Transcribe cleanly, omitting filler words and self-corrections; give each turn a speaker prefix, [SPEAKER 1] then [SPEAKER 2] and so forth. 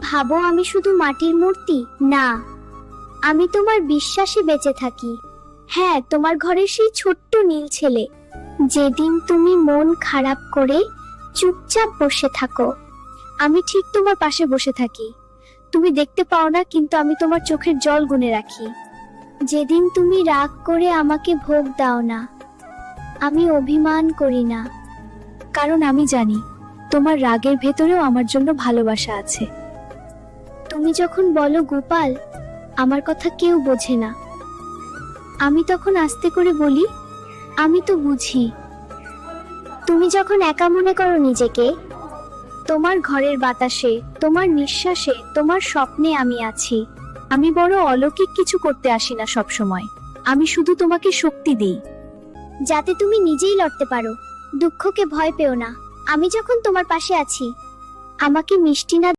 [SPEAKER 1] ভাবো আমি শুধু মাটির মূর্তি? না, আমি তোমার বিশ্বাসে বেঁচে থাকি। হ্যাঁ, তোমার ঘরের সেই ছোট্ট নীল ছেলে। যেদিন তুমি মন খারাপ করে চুপচাপ বসে থাকো, আমি ঠিক তোমার পাশে বসে থাকি। তুমি দেখতে পাও না, কিন্তু আমি তোমার চোখের জল গুনে রাখি। যেদিন তুমি রাগ করে আমাকে ভোগ দাও না, আমি অভিমান করি না, কারণ আমি জানি তোমার রাগের ভেতরেও আমার জন্য ভালোবাসা আছে। তুমি যখন বলো গোপাল, আমার কথা কেউ বোঝে না, আমি তখন আস্তে করে বলি, আমি তো বুঝি। তুমি যখন একা মনে করো নিজেকে, তোমার ঘরের বাতাসে, তোমার নিঃশ্বাসে, তোমার স্বপ্নে আমি আছি। আমি বড় অলৌকিক কিছু করতে আসি না সব সময়, আমি শুধু তোমাকে শক্তি দিই, যাতে তুমি নিজেই লড়তে পারো। দুঃখকে ভয় পেও না, আমি যখন তোমার পাশে আছি, আমাকে মিষ্টি না